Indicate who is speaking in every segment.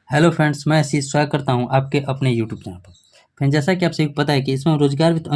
Speaker 1: Hello friends, मैं आशीष स्वागत करता हूं आपके अपने यूट्यूब चैनल पर। फ्रेंड, जैसा कि आप सभी को पता है कि इसमें रोजगार विद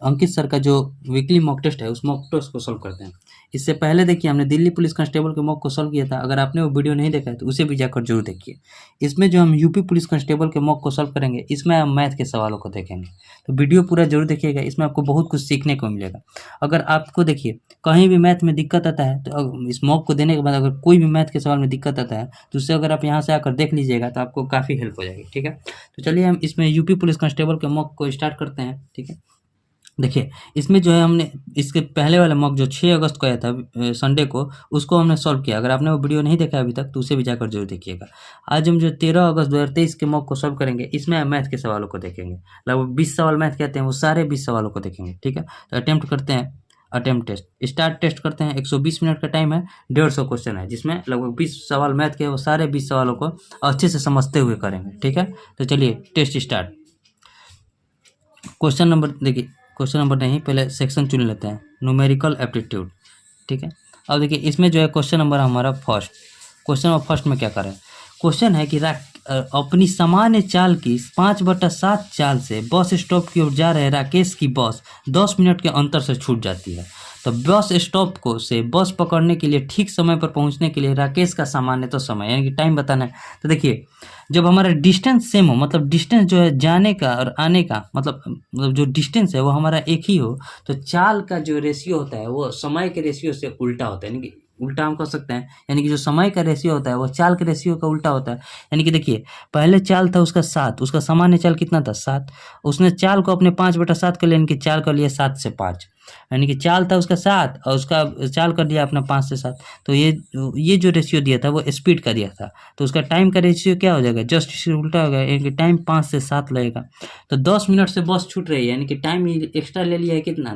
Speaker 1: अंकित सर का जो वीकली मॉक टेस्ट है उस मॉक टेस्ट को सॉल्व करते हैं। इससे पहले देखिए हमने दिल्ली पुलिस कांस्टेबल के मॉक को सॉल्व किया था। अगर आपने वो वीडियो नहीं देखा है तो उसे भी जाकर जरूर देखिए। इसमें जो हम यूपी पुलिस कांस्टेबल के मॉक को सॉल्व करेंगे, इसमें हम मैथ के सवालों को देखेंगे। तो वीडियो पूरा जरूर देखिएगा, इसमें आपको बहुत कुछ सीखने को मिलेगा। अगर आपको देखिए कहीं भी मैथ में दिक्कत आता है तो इस मॉक को देने के बाद अगर कोई भी मैथ के सवाल में दिक्कत आता है तो उससे अगर आप यहाँ से आकर देख लीजिएगा तो आपको काफ़ी हेल्प हो जाएगी। ठीक है, तो चलिए हम इसमें यूपी पुलिस कांस्टेबल के मॉक को स्टार्ट करते हैं। ठीक है, देखिए इसमें जो है हमने इसके पहले वाला मॉक जो 6 अगस्त को आया था संडे को, उसको हमने सॉल्व किया। अगर आपने वो वीडियो नहीं देखा अभी तक तो उसे भी जाकर जरूर देखिएगा। आज हम जो 13 अगस्त 2023 के मॉक को सॉल्व करेंगे, इसमें हम मैथ के सवालों को देखेंगे। लगभग 20 सवाल मैथ कहते हैं, वो सारे 20 सवालों को देखेंगे। ठीक है, तो अटेम्प्ट करते हैं। अटेम्प्ट टेस्ट स्टार्ट टेस्ट करते हैं। 120 मिनट का टाइम है, 150 क्वेश्चन है, जिसमें लगभग 20 सवाल मैथ के, वो सारे 20 सवालों को अच्छे से समझते हुए करेंगे। ठीक है, तो चलिए टेस्ट स्टार्ट। क्वेश्चन नंबर देखिए, क्वेश्चन नंबर नहीं, पहले सेक्शन चुन लेते हैं, न्यूमेरिकल एप्टीट्यूड। ठीक है, अब देखिए इसमें जो है क्वेश्चन नंबर हमारा फर्स्ट। क्वेश्चन नंबर फर्स्ट में क्या करें, क्वेश्चन है कि अपनी सामान्य चाल की 5/7 चाल से बस स्टॉप की ओर जा रहे राकेश की बस 10 मिनट के अंतर से छूट जाती है। तो बस स्टॉप को से बस पकड़ने के लिए ठीक समय पर पहुंचने के लिए राकेश का सामान्य तो समय यानी कि टाइम बताना है। तो देखिए जब हमारा डिस्टेंस सेम हो, मतलब डिस्टेंस जो है जाने का और आने का, मतलब जो डिस्टेंस है वो हमारा एक ही हो, तो चाल का जो रेशियो होता है वो समय के रेशियो से उल्टा होता है। यानी कि उल्टा हम कह सकते हैं, यानी कि जो समय का रेशियो होता है वो चाल के रेशियो का उल्टा होता है। यानी कि देखिए पहले चाल था उसका 7, उसका सामान्य चाल कितना था 7, उसने चाल को अपने 5/7 कर लिया, यानी कि चाल कर लिया 7 से 5, यानी कि चाल था उसका 7 और उसका चाल कर दिया अपना 5 से 7। तो ये जो रेशियो दिया था वो स्पीड का दिया था, तो उसका टाइम का रेशियो क्या हो जाएगा, जस्ट इससे उल्टा हो गया, यानी कि टाइम 5 से 7 लगेगा। तो 10 मिनट से बस छूट रही है, यानी कि टाइम एक्स्ट्रा ले लिया है कितना,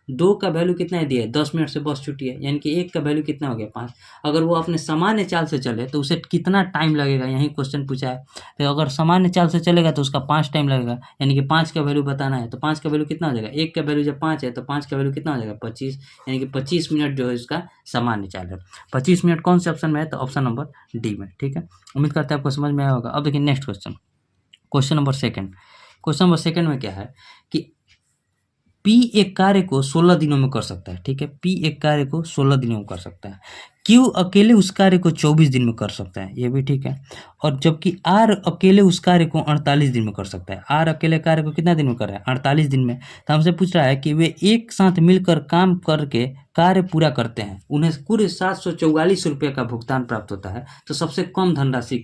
Speaker 1: 2 का वैल्यू कितना है दिया है, 10 मिनट से बस छूटी है, यानी कि 1 का वैल्यू कितना हो गया 5। अगर वो अपने सामान्य चाल से चले तो उसे कितना टाइम लगेगा, यही क्वेश्चन पूछा है। तो अगर सामान्य चाल से चलेगा तो उसका 5 टाइम लगेगा, यानी कि 5 का वैल्यू बताना है। तो 5 का वैल्यू कितना हो जाएगा, 1 का वैल्यू जब 5 है तो 5 का वैल्यू कितना हो जाएगा 25, यानी कि 25 मिनट जो है इसका सामान्य चाल है। 25 मिनट कौन से ऑप्शन में है, तो ऑप्शन नंबर डी में। ठीक है, उम्मीद करते हैं आपको समझ में आया होगा। अब देखिए next question, question number second. Question number second में क्या है कि पी एक कार्य को 16 दिनों में कर सकता है। ठीक है, पी एक कार्य को 16 दिनों में कर सकता है, क्यू अकेले उस कार्य को 24 दिन में कर सकता है, ये भी ठीक है। और जबकि आर अकेले उस कार्य को 48 दिन में कर सकता है। आर अकेले कार्य को कितना दिन में कर रहा है, 48 दिन में। तो हमसे पूछ रहा है कि वे एक साथ मिलकर काम करके कार्य पूरा करते हैं, उन्हें कुल 744 रुपये का भुगतान प्राप्त होता है, तो सबसे कम धनराशि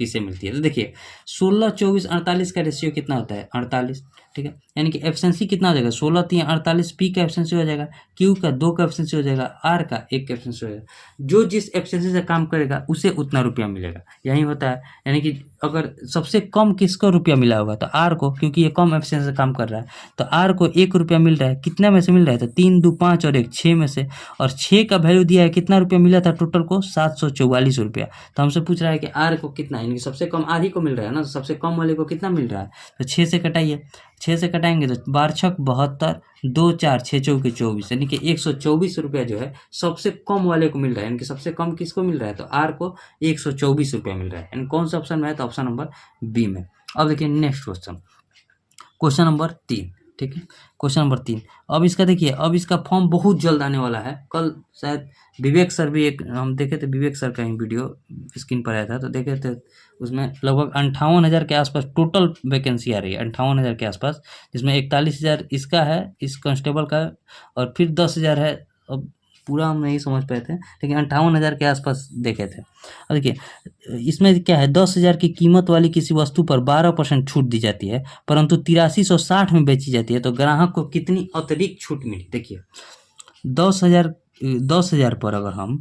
Speaker 1: किसे मिलती है। तो देखिए 16, 24, 48 का रेशियो कितना होता है 48। ठीक है, यानी कि एफिशिएंसी कितना हो जाएगा 16 3 48, पी का एफिशिएंसी हो जाएगा, क्यू का 2 का एफिशिएंसी हो जाएगा, आर का 1 का एफिशिएंसी हो जाएगा। जो जिस एफिशिएंसी से काम करेगा उसे उतना रुपया मिलेगा, यही होता है। यानी कि अगर सबसे कम किसको रुपया मिला होगा तो आर को, क्योंकि ये कम एफिशिएंसी से काम कर रहा है। तो आर को 1 रुपया मिल रहा है, कितना में से मिल रहा है, तो 3 2 5 और 1 6 में से। और 6 का वैल्यू दिया है, कितना रुपया मिला था टोटल को 744 रुपया। तो हमसे पूछ रहा है कि आर को कितना, यानी कि सबसे कम आर ही को मिल रहा है ना, तो सबसे कम वाले को कितना मिल रहा है, तो 6 से कटाइए। 6 से कटाएंगे तो 12 6 72, 2 4 6 चौके 24, यानी कि 124 रुपया जो है सबसे कम वाले को मिल रहा है। यानी कि सबसे कम किसको मिल रहा है, तो आर को 124 रुपया मिल रहा है। यानी कौन सा ऑप्शन में है, तो ऑप्शन नंबर बी में। अब देखिए नेक्स्ट क्वेश्चन, क्वेश्चन नंबर 3। ठीक है, क्वेश्चन नंबर 3। अब इसका देखिए, अब इसका फॉर्म बहुत जल्द आने वाला है। कल शायद विवेक सर भी एक हम देखे थे, विवेक सर का ही वीडियो स्क्रीन पर आया था, तो देखे थे उसमें लगभग 58,000 के आसपास टोटल वैकेंसी आ रही है, 58,000 के आसपास, जिसमें 41,000 इसका है, इस कांस्टेबल का, और फिर 10,000 है। अब पूरा हम नहीं समझ पाए थे, लेकिन 58,000 के आसपास देखे थे। और देखिए इसमें क्या है, 10,000 की कीमत वाली किसी वस्तु पर 12% छूट दी जाती है, परंतु 8360 में बेची जाती है, तो ग्राहक को कितनी अतिरिक्त छूट मिली। देखिए 10,000 पर अगर हम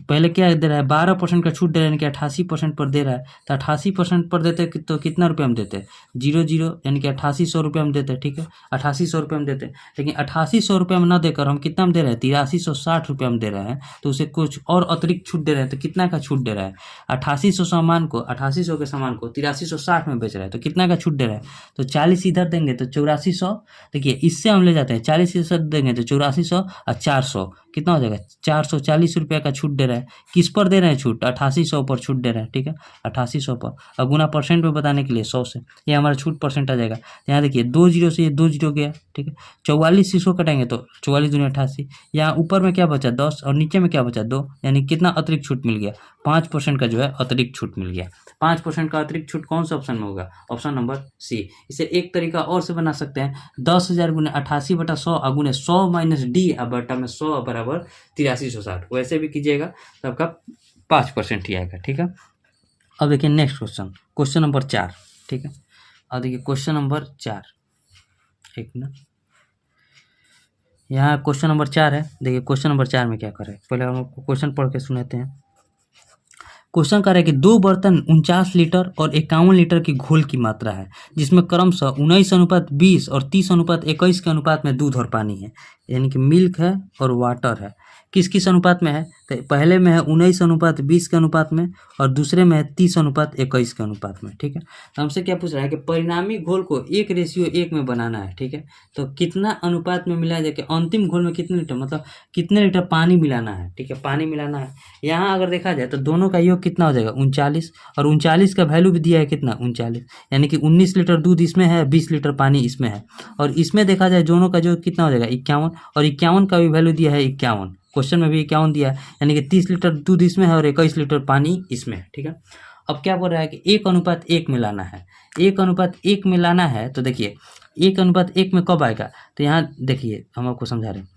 Speaker 1: पहले क्या दे रहा है, 12% का छूट दे रहा है, यानी कि 88% पर दे रहा है। तो 88% पर देते तो कितना रुपये हम देते, 0 यानी कि 8800 रुपये हम देते। ठीक है, 8800 रुपये हम देते, लेकिन 8800 रुपये में न देकर हम कितना में दे रहे हैं, 8360 रुपये हम दे रहे हैं। तो उसे कुछ और अतिरिक्त छूट दे रहे हैं, तो कितना का छूट दे रहा है, 8800 के सामान को 8360 में बेच रहा है, तो कितना का छूट दे रहा है, तो 40 इधर देंगे तो 8400। देखिए इससे हम ले जाते हैं, 40 इधर देंगे तो 8400 और 400 कितना हो जाएगा, 440 रुपये का छूट दे रहा है। किस पर दे रहे हैं छूट? 8800 पर छूट दे रहे हैं, ठीक है, 8800 पर। और गुना परसेंट में बताने के लिए 100 से, ये हमारा छूट परसेंट आ जाएगा। यहाँ देखिए 2 जीरो से ये 2 जीरो गया, ठीक है, 44 से इसको कटाएंगे तो 44 दूनी 88। यहाँ ऊपर में क्या बचा 10 और नीचे में क्या बचा 2, यानी कितना अतिरिक्त छूट मिल गया? 5% का जो है अतिरिक्त छूट मिल गया। 5% का अतिरिक्त छूट कौन सा ऑप्शन में होगा? Option number C. इसे एक तरीका और से बना सकते हैं, 10,000 गुने 88 बटा 100 गुने 100 माइनस डी बटा में 100 बराबर 8360, वैसे भी कीजिएगा तो आपका 5% ही आएगा, ठीक है। अब देखिए नेक्स्ट क्वेश्चन, क्वेश्चन नंबर 4, ठीक है। अब देखिए क्वेश्चन नंबर 4, एक मिनट, यहाँ क्वेश्चन नंबर 4 है। देखिए क्वेश्चन नंबर 4 में क्या कर रहे हैं, पहले हम आपको क्वेश्चन पढ़ के सुनाते हैं। क्वेश्चन कर रहा है कि 2 बर्तन 49 लीटर और 51 लीटर की घोल की मात्रा है, जिसमें क्रमशः 19:20 और 30:21 के अनुपात में दूध और पानी है, यानी कि मिल्क है और वाटर है। किस किस अनुपात में है? तो पहले में है 19:20 के अनुपात में और दूसरे में है 30:21 के अनुपात में, ठीक है। तो हमसे क्या पूछ रहा है कि परिणामी घोल को 1:1 में बनाना है, ठीक है। तो कितना अनुपात में मिलाया जाए कि अंतिम घोल में कितने लीटर, मतलब कितने लीटर पानी मिलाना है, ठीक है, पानी मिलाना है। यहाँ अगर देखा जाए तो दोनों का योग कितना हो जाएगा? 39, और 39 का वैल्यू भी दिया है कितना? 39, यानी कि 19 लीटर दूध इसमें है, 20 लीटर पानी इसमें है। और इसमें देखा जाए दोनों का जो कितना हो जाएगा? 51, और 51 का भी वैल्यू दिया है 51, क्वेश्चन में भी 51 दिया है, यानी कि 30 लीटर दूध इसमें है और 21 लीटर पानी इसमें है, ठीक है। अब क्या बोल रहा है कि 1:1 में लाना है, 1:1 में लाना है। तो देखिए 1:1 में कब आएगा? तो यहाँ देखिए हम आपको समझा रहे हैं,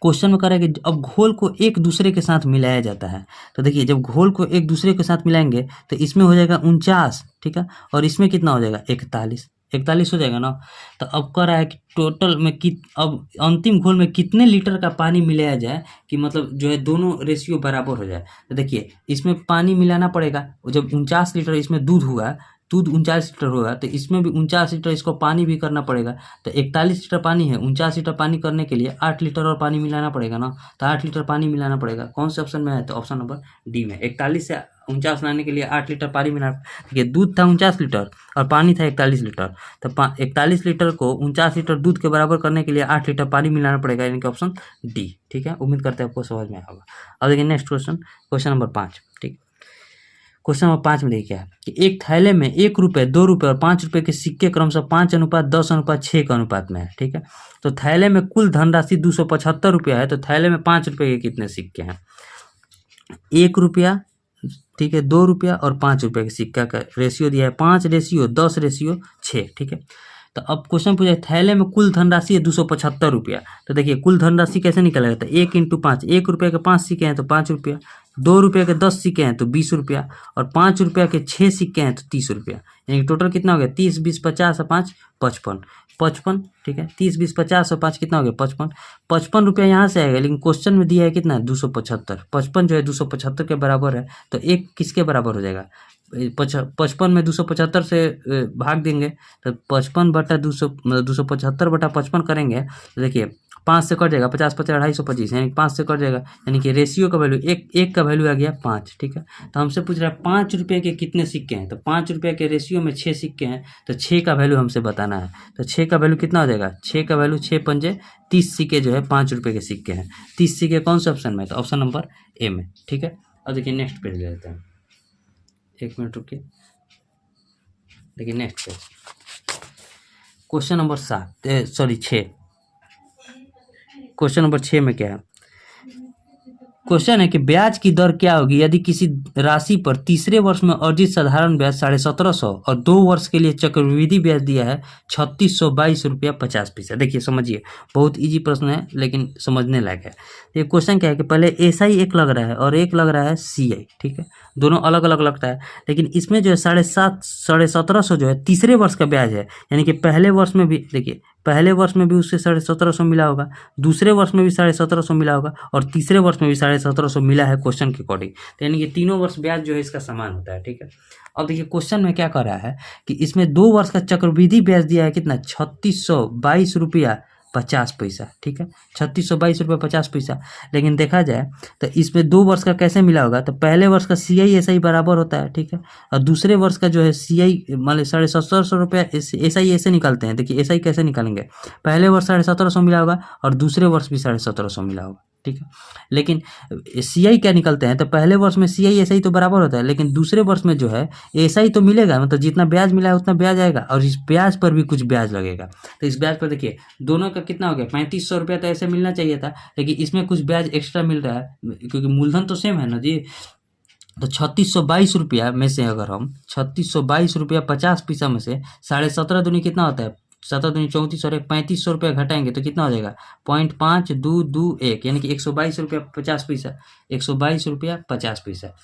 Speaker 1: क्वेश्चन में कह रहा है कि अब घोल को एक दूसरे के साथ मिलाया जाता है। तो देखिए जब घोल को एक दूसरे के साथ मिलाएंगे तो इसमें हो जाएगा 49, ठीक है, और इसमें कितना हो जाएगा? 41 हो जाएगा ना। तो अब कह रहा है कि टोटल में अब अंतिम घोल में कितने लीटर का पानी मिलाया जाए कि मतलब जो है दोनों रेशियो बराबर हो जाए। तो देखिए इसमें पानी मिलाना पड़ेगा, जब 49 लीटर इसमें दूध हुआ, दूध 39 लीटर होगा, तो इसमें भी 49 लीटर इसको पानी भी करना पड़ेगा। तो 41 लीटर पानी है, 49 लीटर पानी करने के लिए 8 लीटर और पानी मिलाना पड़ेगा ना। तो 8 लीटर पानी मिलाना पड़ेगा, कौन से ऑप्शन में है? तो ऑप्शन नंबर डी में। 41 से 49 लाने के लिए 8 लीटर पानी मिलाना। देखिए दूध था 49 लीटर और पानी था 41 लीटर, तो 41 लीटर को 49 लीटर दूध के बराबर करने के लिए 8 लीटर पानी मिलाना पड़ेगा, यानी कि ऑप्शन डी, ठीक है। उम्मीद करते हैं आपको समझ में आएगा। अब देखिए नेक्स्ट क्वेश्चन, क्वेश्चन नंबर 5, ठीक। क्वेश्चन नंबर 5 में देखिए क्या है कि एक थैले में 1 रुपये, 2 रुपये और 5 रुपये के सिक्के क्रमशः 5:10:6 के अनुपात में है, ठीक है। तो थैले में कुल धनराशि 275 रुपया है, तो थैले में 5 रुपये के कितने सिक्के हैं? 1 रुपया, ठीक है, 2 रुपया और 5 रुपये के सिक्का का रेशियो दिया है 5:10:6, ठीक है। तो अब क्वेश्चन पूछा है थैले में कुल धनराशि है 275 रुपया। तो देखिए कुल धनराशि कैसे निकाला जाता है? 1 × 5, 1 रुपये के 5 सिक्के हैं तो 5 रुपया, 2 रुपये के 10 सिक्के हैं तो 20 रुपया, और 5 रुपया के 6 सिक्के हैं तो 30 रुपया, यानी टोटल कितना हो गया? 30, 20, 50 और 5 55, 55, ठीक है। 30, 20, 50 और 5 कितना हो गया? 55, 55 रुपया यहाँ से आएगा, लेकिन क्वेश्चन में दिया है कितना? 275, 55 जो है 275 के बराबर है, तो एक किसके बराबर हो जाएगा? 55 में 275 से भाग देंगे तो 55/275 करेंगे तो देखिए 5 से कट जाएगा, 50 50 250, यानी 5 से कट जाएगा, यानी कि रेशियो का वैल्यू एक का वैल्यू आ गया 5, ठीक है। तो हमसे पूछ रहा है 5 रुपये के कितने सिक्के हैं? तो 5 रुपये के रेशियो में 6 सिक्के हैं, तो 6 का वैल्यू हमसे बताना है। तो 6 का वैल्यू कितना हो जाएगा? 6 का वैल्यू 6 पंजे 30 सिक्के जो है 5 रुपये के सिक्के हैं। 30 सिक्के कौन से ऑप्शन में? तो ऑप्शन नंबर ए में, ठीक है। अब देखिए नेक्स्ट पेज ले लेते हैं, 1 मिनट रुकिए। देखिए next page, question number 6। Question number 6 में क्या है? क्वेश्चन है कि ब्याज की दर क्या होगी यदि किसी राशि पर तीसरे वर्ष में अर्जित साधारण ब्याज 1750 और 2 वर्ष के लिए चक्रवृद्धि ब्याज दिया है 3622 रुपया 50 पैसा। देखिए समझिए, बहुत इजी प्रश्न है लेकिन समझने लायक है। ये क्वेश्चन क्या है कि पहले एसआई एक लग रहा है और एक लग रहा है सीआई, ठीक है, दोनों अलग अलग लगता है, लेकिन इसमें जो है 1750 जो है तीसरे वर्ष का ब्याज है, यानी कि पहले वर्ष में भी देखिए, पहले वर्ष में भी उससे 1750 मिला होगा, दूसरे वर्ष में भी 1750 मिला होगा और तीसरे वर्ष में भी 1750 मिला है क्वेश्चन के अकॉर्डिंग, तो यानी कि तीनों वर्ष ब्याज जो है इसका समान होता है, ठीक है। अब देखिए क्वेश्चन में क्या कर रहा है कि इसमें 2 वर्ष का चक्रवृद्धि ब्याज दिया है कितना? 3622 रुपया 50 पैसा, ठीक है, 3622 रुपये 50 पैसा। लेकिन देखा जाए तो इसमें 2 वर्ष का कैसे मिला होगा? तो पहले वर्ष का सीआई एसआई बराबर होता है, ठीक है, और दूसरे वर्ष का जो है सीआई मान 1750 रुपया एसआई ऐसे निकालते हैं। देखिए एसआई कैसे निकालेंगे? पहले वर्ष 1750 मिला होगा और दूसरे वर्ष भी 1750 मिला होगा, ठीक है। लेकिन सीआई क्या निकलते हैं, तो पहले वर्ष में सीआई एसआई तो बराबर होता है, लेकिन दूसरे वर्ष में जो है एसआई तो मिलेगा, मतलब जितना ब्याज मिला है उतना ब्याज आएगा, और इस ब्याज पर भी कुछ ब्याज लगेगा। तो इस ब्याज पर देखिए दोनों का कितना हो गया, 3500 रुपया तो ऐसे मिलना चाहिए था, लेकिन इसमें कुछ ब्याज एक्स्ट्रा मिल रहा है, क्योंकि मूलधन तो सेम है ना जी। तो 3622 रुपया में से अगर हम 3622 रुपया 50 पैसा में से 17.5 दूनी कितना होता है, 17 दूनी 34 और 3500 रुपया घटाएंगे तो कितना हो जाएगा, 0.5221, यानी कि 122 रुपया 50 पैसा, 122 रुपया 50 पैसा।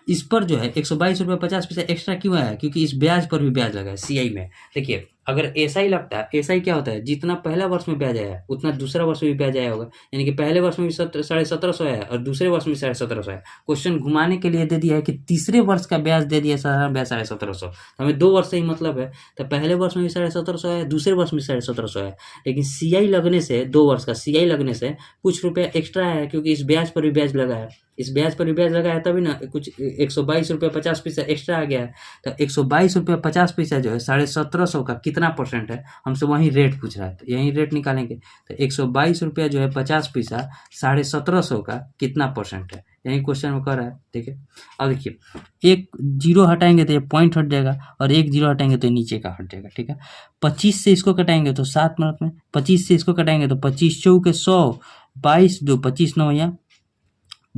Speaker 1: इस पर जो है 122 रुपया 50 पैसा एक्स्ट्रा क्यों आया, क्योंकि इस ब्याज पर भी ब्याज लगा है सीआई में। देखिए अगर एसआई लगता है, एसआई क्या होता है, जितना पहला वर्ष में ब्याज आया उतना दूसरा वर्ष में भी ब्याज आया होगा, यानी कि पहले वर्ष में भी 1750 आया और दूसरे वर्ष में 1750 आया। क्वेश्चन घुमाने के लिए दे दिया है कि तीसरे वर्ष का ब्याज दे दिया साधारण ब्याज 1750, तो हमें 2 वर्ष से ही मतलब है, तो पहले वर्ष में भी 1750 आया, दूसरे वर्ष में 1750 आया, लेकिन सीआई लगने से 2 वर्ष का सीआई लगने से कुछ रुपया एक्स्ट्रा आया, क्योंकि इस ब्याज पर भी ब्याज लगा है, इस ब्याज पर भी ब्याज लगा है, तभी ना कुछ 122 रुपया 50 पैसा एक्स्ट्रा आ गया है। तो 122 रुपया 50 पैसा जो है 1750 का कितना परसेंट है, हमसे वही रेट पूछ रहा है, तो यही रेट निकालेंगे। तो 122 रुपया जो है 50 पैसा 1750 का कितना परसेंट है, यही क्वेश्चन में कर रहा है। देखिए अब देखिए एक जीरो हटाएंगे तो ये पॉइंट हट जाएगा, और एक जीरो हटाएंगे तो नीचे का हट जाएगा, ठीक है। 25 से इसको कटाएंगे तो 7 मिनट में, 25 से इसको कटाएंगे तो 25 चौके 100, 22 दो 25 9 या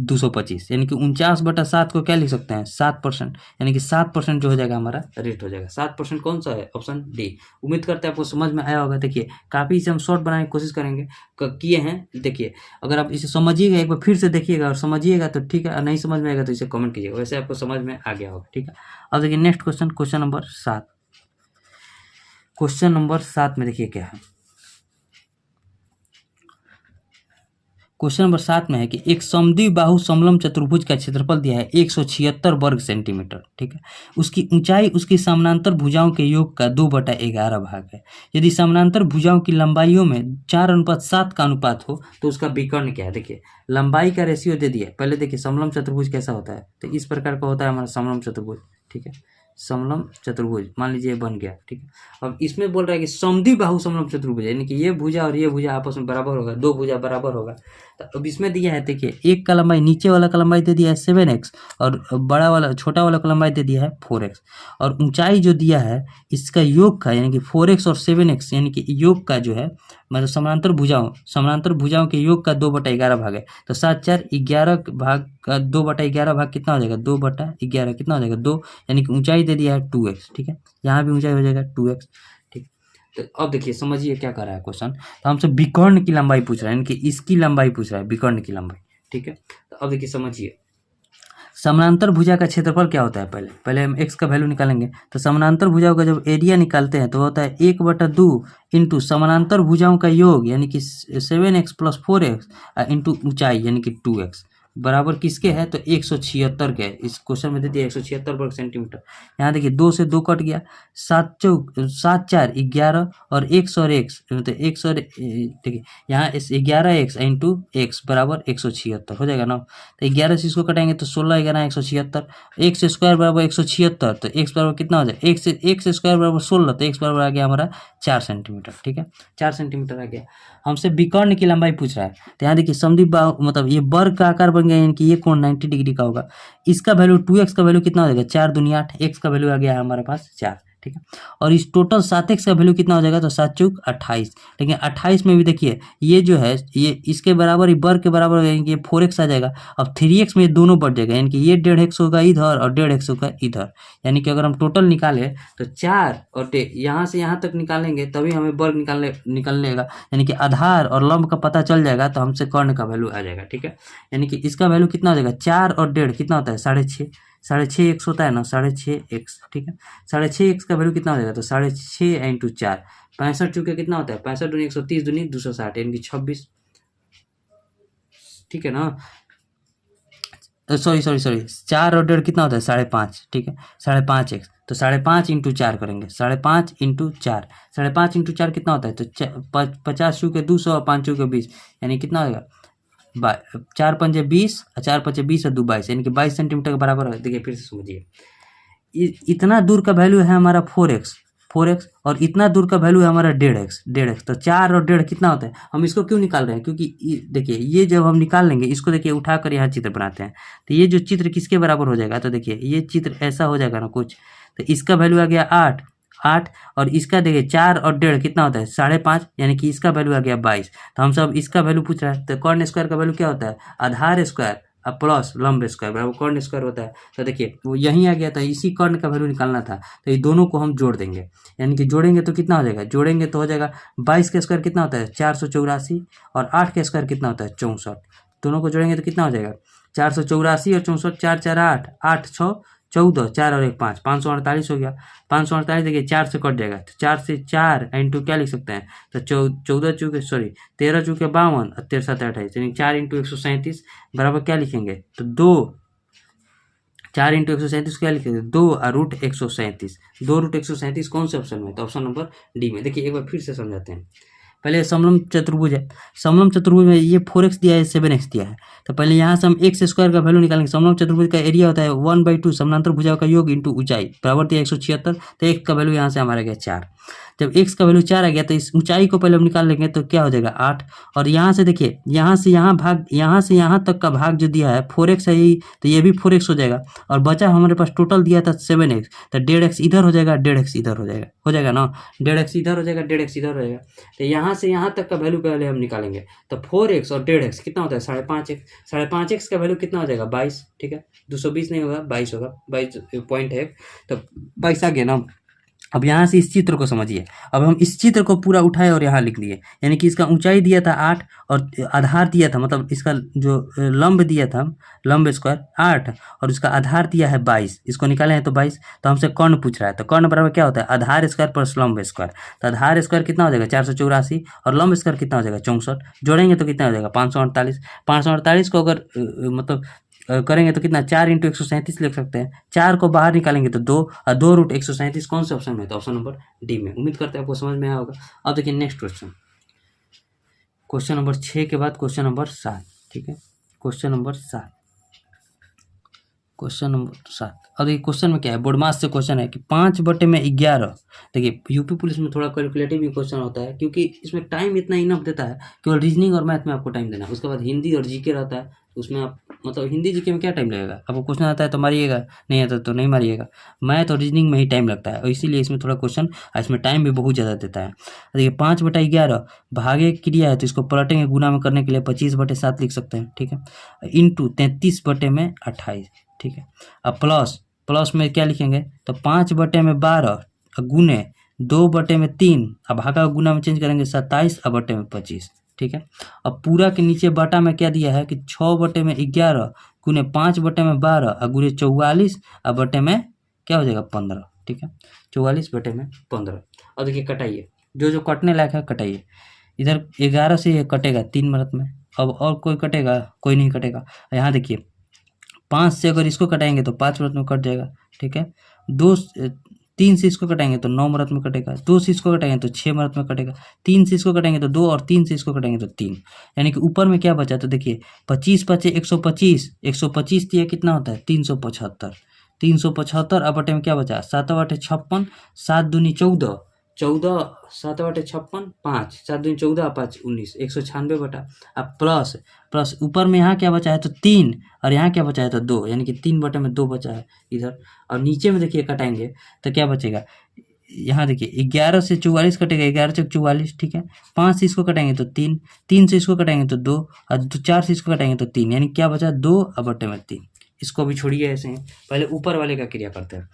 Speaker 1: 225, यानी कि 49/7 को क्या लिख सकते हैं, 7%, यानी कि 7% जो हो जाएगा हमारा रेट हो जाएगा। 7% कौन सा है, ऑप्शन डी। उम्मीद करते हैं आपको समझ में आया होगा। देखिए काफ़ी इसे हम शॉर्ट बनाने की कोशिश करेंगे, किए हैं। देखिए अगर आप इसे समझिएगा, एक बार फिर से देखिएगा और समझिएगा तो ठीक है, और नहीं समझ में आएगा तो इसे कमेंट कीजिएगा, वैसे आपको समझ में आ गया होगा, ठीक है। अब देखिए next question, question number 7। Question number 7 में देखिए क्या है, क्वेश्चन नंबर 7 में है कि एक समद्विबाहु समलंब चतुर्भुज का क्षेत्रफल दिया है 176 वर्ग सेंटीमीटर, ठीक है। उसकी ऊंचाई उसकी समानांतर भुजाओं के योग का 2/11 भाग है। यदि समानांतर भुजाओं की लंबाइयों में 4:7 का अनुपात हो तो उसका विकर्ण क्या है। देखिए लंबाई का रेशियो दे दिया। पहले देखिए समलंब चतुर्भुज कैसा होता है, तो इस प्रकार का होता है हमारा समलंब चतुर्भुज, ठीक है। समलंब चतुर्भुज मान लीजिए बन गया, ठीक है। अब इसमें बोल रहा है कि समद्विबाहु समलंब चतुर्भुज, यानी कि ये भुजा और ये भुजा आपस में बराबर होगा, 2 भुजा बराबर होगा। तो अब इसमें दिया है, देखिए एक का लंबाई, नीचे वाला का लंबाई दे दिया है 7x, और बड़ा वाला छोटा वाला का लंबाई दे दिया है 4x, और ऊंचाई जो दिया है इसका योग का, यानी कि 4x और 7x, यानी कि योग का जो है मतलब समानांतर भुजाओं के योग का 2/11 भाग है। तो 7 4 11 भाग का 2/11 भाग कितना हो जाएगा, 2/11 कितना हो जाएगा 2, यानी कि ऊंचाई दे दिया है 2x, ठीक है। यहाँ भी ऊंचाई हो जाएगा 2x, ठीक। तो अब देखिए समझिए क्या कर रहा है क्वेश्चन, तो हमसे विकर्ण की लंबाई पूछ रहा है, यानी कि इसकी लंबाई पूछ रहा है, विकर्ण की लंबाई, ठीक है। तो अब देखिए समझिए समानांतर भुजा का क्षेत्रफल क्या होता है। पहले हम x का वैल्यू निकालेंगे। तो समानांतर भुजाओं का जब एरिया निकालते हैं तो होता है 1/2 इंटू समानांतर भुजाओं का योग, यानी कि 7x + 4x इंटू ऊंचाई, यानी कि 2x, बराबर किसके है, तो 176 के। इस क्वेश्चन में दे दिया 176 वर्ग सेंटीमीटर। यहाँ देखिए 2 से 2 कट गया, 7 4 11 और x और x, तो x और देखिए यहाँ 11x इंटू x बराबर 176 हो जाएगा ना। तो 11 से इसको कटाएंगे तो 16 11 176, x स्क्वायर बराबर 176, तो x बराबर कितना हो जाए, x स्क्वायर बराबर 16, तो x बराबर आ गया हमारा 4 सेंटीमीटर, ठीक है। 4 सेंटीमीटर आ गया। हमसे विकर्ण की लंबाई पूछ रहा है, तो यहाँ देखिए समद्विबाहु मतलब ये वर्ग का आकार बन गया, यानी कि ये कोण 90 डिग्री का होगा। इसका वैल्यू 2x का वैल्यू कितना हो जाएगा, 4 दूनी 8, x का वैल्यू आ गया है हमारे पास 4, ठीक है। और इस टोटल 7x का वैल्यू कितना हो जाएगा, तो 7 चौक 28। लेकिन 28 में भी देखिए ये जो है ये इसके बराबर, वर्ग के बराबर, यानी कि 4x आ जाएगा। अब 3x में ये दोनों बढ़ जाएगा, यानी कि ये 1.5x होगा इधर और 1.5x होगा इधर, यानी कि अगर हम टोटल निकालें तो 4 और यहाँ से यहाँ तक निकालेंगे तभी हमें वर्ग निकलनेगा, यानी कि आधार और लंब का पता चल जाएगा तो हमसे कर्ण का वैल्यू आ जाएगा, ठीक है। यानी कि इसका वैल्यू कितना हो जाएगा, 4 और 1.5 कितना होता है 6.5, 6.5x होता है ना, 6.5x, ठीक है। 6.5x का वैल्यू कितना हो जाएगा, तो 6.5 इंटू 4, 65 चूंकि कितना होता है, 65 दूनी 130 दूनी 260, यानी कि 26, ठीक है ना। सॉरी 4 और 1.5 कितना होता है 5.5, ठीक है। 5.5x, तो 5.5 इंटू 4 करेंगे, 5.5 इंटू 4, 5.5 इंटू 4 कितना होता है, तो 50 चूके 200 और 5 चूके 20, यानी कितना होगा 4 पंजे 20 और 4 पंजे 20 और 2 22, यानी कि 22 सेंटीमीटर के बराबर है। देखिए फिर से समझिए, इतना दूर का वैल्यू है हमारा 4x, 4x, और इतना दूर का वैल्यू है हमारा 1.5x। तो 4 और 1.5 कितना होता है, हम इसको क्यों निकाल रहे हैं, क्योंकि देखिए ये जब हम निकाल लेंगे इसको, देखिए उठाकर यहाँ चित्र बनाते हैं, तो ये जो चित्र किसके बराबर हो जाएगा, तो देखिए ये चित्र ऐसा हो जाएगा ना कुछ, तो इसका वैल्यू आ गया 8, और इसका देखिए 4 और 1.5 कितना होता है 5.5, यानी कि इसका वैल्यू आ गया 22। तो हम सब इसका वैल्यू पूछ रहा है, तो कॉर्न स्क्वायर का वैल्यू क्या होता है, आधार स्क्वायर प्लस लंब स्क्वायर बराबर कॉर्न स्क्वायर होता है। तो देखिए वो यहीं आ गया था, इसी कॉर्न का वैल्यू निकालना था, तो ये दोनों को हम जोड़ देंगे, यानी कि जोड़ेंगे तो कितना हो जाएगा, जोड़ेंगे तो हो जाएगा 22 का स्क्वायर कितना होता है 484, और 8 का स्क्वायर कितना होता है 64। दोनों को जोड़ेंगे तो कितना हो जाएगा 484 और 64, 4 4 8, 8 6 14, 4 और 1 5, 548 हो गया। 548 देखिए 4 से कट जाएगा, तो 4 से 4 इंटू क्या लिख सकते हैं, तो 14 चूके 13 चूके 52 और 13 7 28, यानी 4 इंटू 137 बराबर क्या लिखेंगे, तो 2, 4 इंटू 137 क्या लिखेंगे 2 और रूट 137, 2 रूट 137 कौन से ऑप्शन में, तो ऑप्शन नंबर डी में। देखिए एक बार फिर से समझाते हैं, पहले समलम चतुर्भुज है, समलम चतुर्भुज में ये 4x दिया है 7x दिया है, तो पहले यहाँ से हम एक्स स्क्वायर का वैल्यू निकालेंगे। समलम चतुर्भुज का एरिया होता है 1/2 समानांतर भुजाओं का योग इंटू ऊंचाई, बराबर दिया 176, तो x का वैल्यू यहाँ से हमारा गया 4। जब x का वैल्यू 4 आ गया तो इस ऊंचाई को पहले हम निकाल लेंगे, तो क्या हो जाएगा 8, और यहाँ से देखिए यहाँ से यहाँ भाग, यहाँ से यहाँ तक का भाग जो दिया है 4x है यही, तो ये भी 4x हो जाएगा, और बचा हमारे पास टोटल दिया था 7x, तो 1.5x इधर हो जाएगा, 1.5x इधर हो जाएगा ना, 1.5x इधर हो जाएगा, 1.5x इधर हो जाएगा। तो यहाँ से यहाँ तक का वैल्यू पहले हम निकालेंगे, तो 4x और 1.5x कितना होता है 5.5x, 5.5x का वैल्यू कितना हो जाएगा 22, ठीक है 220 नहीं होगा 22 होगा, 22 पॉइंट है, तो 22 आ गया ना। अब यहाँ से इस चित्र को समझिए, अब हम इस चित्र को पूरा उठाए और यहाँ लिख लिए, यानी कि इसका ऊंचाई दिया था 8 और आधार दिया था, मतलब इसका जो लंब दिया था लंब स्क्वायर 8 और उसका आधार दिया है 22, इसको निकाले हैं तो 22। तो हमसे कर्ण पूछ रहा है, तो कर्ण बराबर क्या होता है आधार स्क्वायर प्लस लंब स्क्वायर, तो आधार स्क्वायर कितना हो जाएगा 484 और लंब स्क्वायर कितना हो जाएगा 64, जोड़ेंगे तो कितना हो जाएगा 548। 548 को अगर मतलब करेंगे तो कितना 4 इंटू 137 लिख सकते हैं, 4 को बाहर निकालेंगे तो 2 और 2 रूट 137 कौन से ऑप्शन में, तो ऑप्शन नंबर डी में। उम्मीद करते हैं आपको समझ में आया होगा। अब देखिए नेक्स्ट क्वेश्चन, क्वेश्चन नंबर 6 के बाद क्वेश्चन नंबर 7, ठीक है क्वेश्चन नंबर 7, क्वेश्चन नंबर 7। अब देखिए क्वेश्चन में क्या है, बोर्डमास से क्वेश्चन है कि 5/11, देखिए यूपी पुलिस में थोड़ा कैलकुलेटिव भी क्वेश्चन होता है, क्योंकि इसमें टाइम इतना इनफ देता है, केवल रीजनिंग और मैथ में आपको टाइम देना है, उसके बाद हिंदी और जीके रहता है, उसमें आप मतलब हिंदी जीके में क्या टाइम लगेगा, आपको क्वेश्चन आता है तो मारिएगा, नहीं आता तो नहीं मारिएगा, मैथ और रीजनिंग में ही टाइम लगता है, और इसीलिए इसमें थोड़ा क्वेश्चन इसमें टाइम भी बहुत ज़्यादा देता है। देखिए 5/11 भागे क्रिया है, तो इसको पलटेंगे गुना में करने के लिए 25/7 लिख सकते हैं, ठीक है, इंटू 33/28, ठीक है। अब प्लस में क्या लिखेंगे, तो 5/12 गुने 2/3, अब भागा गुना में चेंज करेंगे 27/25, ठीक है। अब पूरा के नीचे बटा में क्या दिया है कि 6/11 गुने 5/12 और गुने 44 और बटे में क्या हो जाएगा 15, ठीक है 44/15। अब देखिए कटाइए, जो कटने लायक है कटाइए, इधर 11 से ये कटेगा 3 मिनट में, अब और कोई कटेगा, कोई नहीं कटेगा। यहाँ देखिए 5 से अगर इसको कटाएंगे तो 5 मिनट में कट जाएगा, ठीक है। 3 से इसको कटाएंगे तो 9 मिनट में कटेगा, 2 से इसको कटाएंगे तो 6 मिनट में कटेगा, 3 से इसको कटाएंगे तो 2 और 3 से इसको कटाएंगे तो 3, यानी कि ऊपर में क्या बचा, तो देखिए 25 बचे 125, 125 दिया कितना होता है 375, 375 अब बटे में क्या बचा 7/56, 7 दूनी 14, 14 7/56 5, 7 दूनी 14 5 19, 196 बटा, अब प्लस ऊपर में यहाँ क्या बचा है तो 3 और यहाँ क्या बचा है तो 2, यानी कि 3/2 बचा है इधर। और नीचे में देखिए कटाएंगे तो क्या बचेगा, यहाँ देखिए 11 से 44 कटेगा, 11 से 44, ठीक है। 5 से इसको कटाएंगे तो 3, 3 से इसको कटाएंगे तो 2 और 4 से इसको कटाएंगे तो 3, यानी क्या बचा 2/3। इसको भी छोड़िए ऐसे ही, पहले ऊपर वाले का क्रिया करते हैं।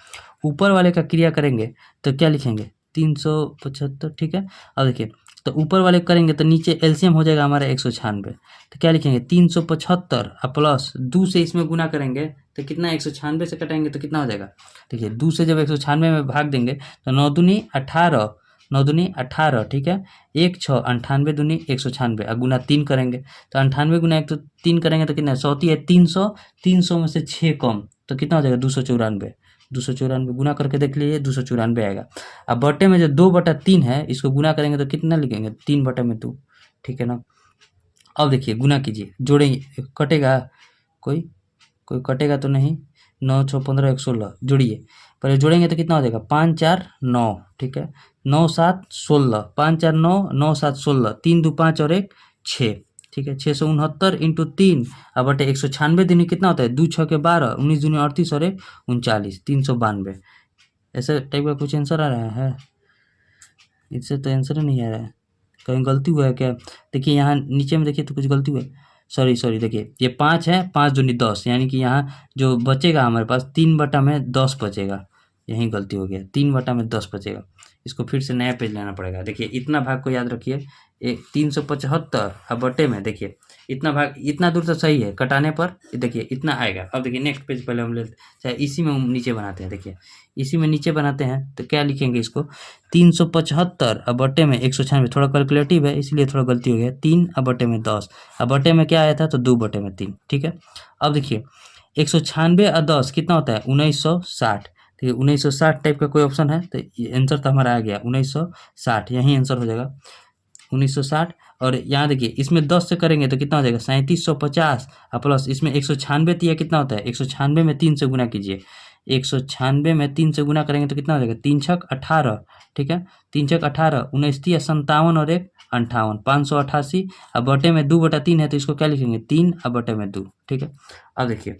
Speaker 1: ऊपर वाले का क्रिया करेंगे तो क्या लिखेंगे 375, ठीक है। अब देखिए तो ऊपर वाले करेंगे तो नीचे एलसीएम हो जाएगा हमारा 196, तो क्या लिखेंगे 375 और प्लस 2 से इसमें गुना करेंगे तो कितना 196 से कटाएंगे तो कितना हो जाएगा, देखिए 2 से जब 196 में भाग देंगे तो 9 दूनी 18, 9 दूनी 18, ठीक है 1 6 98 दूनी 196 और गुना 3 करेंगे तो 98 गुना 1 तो 3 करेंगे तो कितना 100 है 300, 300 में से 6 कम तो कितना हो जाएगा 294, 294 गुना करके देख लीजिए 294 आएगा। अब बटे में जो 2/3 है इसको गुना करेंगे तो कितना लिखेंगे 3/2, ठीक है ना। अब देखिए गुना कीजिए, जोड़ेंगे, कटेगा कोई कटेगा तो नहीं, 9 6 15 116, जोड़िए पहले जोड़ेंगे तो कितना हो जाएगा 5 4 9, ठीक है, 9 7 16, 5 4 9, 9 7 16, 3 2 5 और 1 6, ठीक है, 669 इंटू 3 अब बटे 196 दिन में कितना होता है 2 6 के 12, 19 दूनी 38 और 1 39, 392। ऐसे टाइप का कुछ आंसर आ रहा है? इससे तो आंसर ही नहीं आ रहा है, कहीं गलती हुआ है क्या? देखिए यहाँ नीचे में देखिए तो कुछ गलती हुआ है, सॉरी देखिए ये 5 है, 5 दूनी 10, यानी कि यहाँ जो बचेगा हमारे पास 3/10 बचेगा, यहीं गलती हो गया, 3/10 बचेगा। इसको फिर से नया पेज लेना पड़ेगा। देखिए इतना भाग को याद रखिए, 375 अब बटे में देखिए इतना भाग, इतना दूर तो सही है, कटाने पर देखिए इतना आएगा। अब देखिए नेक्स्ट पेज पहले हम लेते, चाहे इसी में हम नीचे बनाते हैं, देखिए इसी में नीचे बनाते हैं तो क्या लिखेंगे इसको 375 अब बटे में 196, थोड़ा कैलकुलेटिव है इसलिए थोड़ा गलती हो गया, 3 अब बटे में 10, अब बटे में क्या आया था तो 2/3, ठीक है। अब देखिए 196 और 10 कितना होता है 1960, ठीक है, 1960 टाइप का कोई ऑप्शन है तो आंसर तो हमारा आ गया 1960, यही आंसर हो जाएगा 1960। और यहाँ देखिए इसमें 10 से करेंगे तो कितना हो जाएगा 3750 और प्लस इसमें 196 दिया, कितना होता है 196 में 3 से गुना कीजिए, 196 में 3 से गुना करेंगे तो कितना हो जाएगा 3 छक 18, ठीक है, 3 छक 18, 19 57 और 1 58, 588 अब बटे में 2/3 है तो इसको क्या लिखेंगे 3 अब बटे में 2, ठीक है। अब देखिए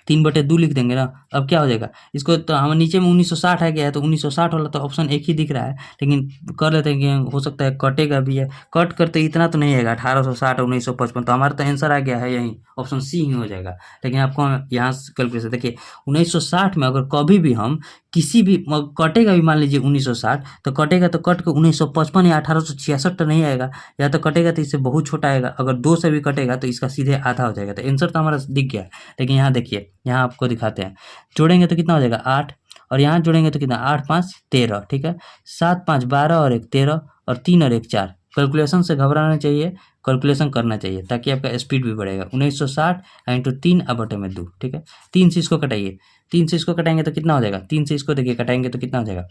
Speaker 1: 3/2 लिख देंगे ना, अब क्या हो जाएगा इसको तो हम नीचे में 1960 आ गया है तो 1960 वाला तो ऑप्शन एक ही दिख रहा है, लेकिन कर लेते हैं कि हो सकता है कटेगा भी है, कट करते इतना तो नहीं आएगा 1860 1955, तो हमारा तो आंसर आ गया है यही ऑप्शन सी ही हो जाएगा। लेकिन आपको यहाँ कैलकुलेशन देखिए 1960 में अगर कभी भी हम किसी भी कटेगा भी, मान लीजिए 1960 तो कटेगा तो कट के 1955 या 1866 तो नहीं आएगा, या तो कटेगा तो इससे बहुत छोटा आएगा, अगर 2 से भी कटेगा तो इसका सीधे आधा हो जाएगा, तो आंसर तो हमारा दिख गया। लेकिन यहाँ देखिए यहाँ आपको दिखाते हैं, जोड़ेंगे तो कितना हो जाएगा 8 और यहाँ जोड़ेंगे तो कितना 8 5 13, ठीक है, 7 5 12 और 1 13 और 3 और 1 4। कैलकुलेशन से घबराना चाहिए, कैलकुलेशन करना चाहिए ताकि आपका स्पीड भी बढ़ेगा। 1960 इंटू 3 अब बटे में 2, ठीक है, 3 से इसको कटाइए, 3 से इसको कटाएंगे तो कितना हो जाएगा, 3 से इसको देखिए कटाएंगे तो कितना हो जाएगा,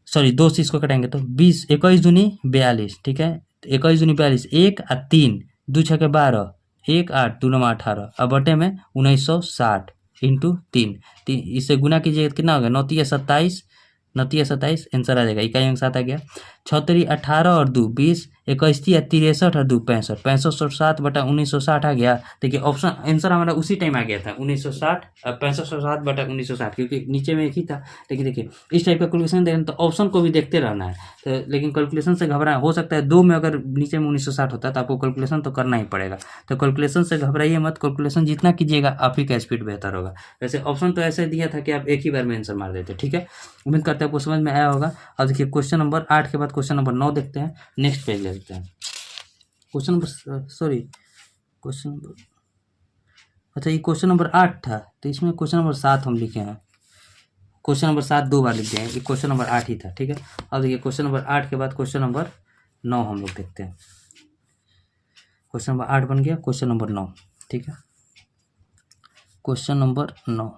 Speaker 1: सॉरी 2 से इसको कटाएंगे तो 20, 21 दूनी 42, ठीक है, 21 दूनी 42, 1 और 3 2 6 के 12, 1 8 2 9 18 अब बटे में 1960 इंटू 3, इससे गुना कीजिएगा कितना होगा 9 3 27, 9 3 27 आंसर आ जाएगा, इकाई अंक 7 आ गया। 6 18 और 2 20, 21 63 और 2 65, 65 और 7 बटा 1960 आ गया। देखिए ऑप्शन आंसर हमारा उसी टाइम आ गया था 1960, 65 और 7 बटा 1960, क्योंकि नीचे में एक ही था। लेकिन देखिए इस टाइप का कैलकुलेशन देना तो ऑप्शन को भी देखते रहना है, तो लेकिन कैलकुलेशन से घबरा हो सकता है 2 में अगर नीचे में 1960 होता है तो आपको कैलकुलेशन तो करना ही पड़ेगा, तो कैलकुलेशन से घबराइए मत, कैलकुलेशन जितना कीजिएगा आप ही का स्पीड बेहतर होगा। वैसे ऑप्शन तो ऐसे दिया था कि आप एक ही बार में आंसर मार देते, ठीक है। उम्मीद करते हैं आपको समझ में आया होगा। अब देखिए क्वेश्चन नंबर 8 के बाद क्वेश्चन नंबर 9 देखते हैं, नेक्स्ट पेज ले लेते हैं। क्वेश्चन नंबर क्वेश्चन नंबर, अच्छा ये क्वेश्चन नंबर 8 था तो इसमें क्वेश्चन नंबर 7 हम लिखे हैं, क्वेश्चन नंबर 7 2 बार लिख दिए हैं, ये क्वेश्चन नंबर 8 ही था, ठीक है। अब देखिए क्वेश्चन नंबर 8 के बाद क्वेश्चन नंबर 9 हम लोग देखते हैं। क्वेश्चन नंबर 8 बन गया, क्वेश्चन नंबर 9, ठीक है। क्वेश्चन नंबर 9,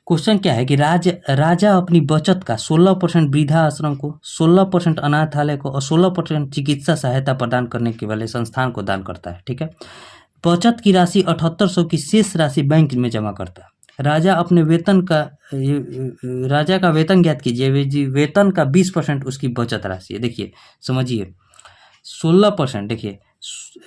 Speaker 1: क्वेश्चन क्या है कि राजा अपनी बचत का 16% वृद्धा आश्रम को, 16% अनाथालय को और 16% चिकित्सा सहायता प्रदान करने के वाले संस्थान को दान करता है, ठीक है। बचत की राशि 7800 की शेष राशि बैंक में जमा करता है। राजा का वेतन ज्ञात कीजिए, वेतन का 20% उसकी बचत राशि है। देखिए समझिए 16%, देखिए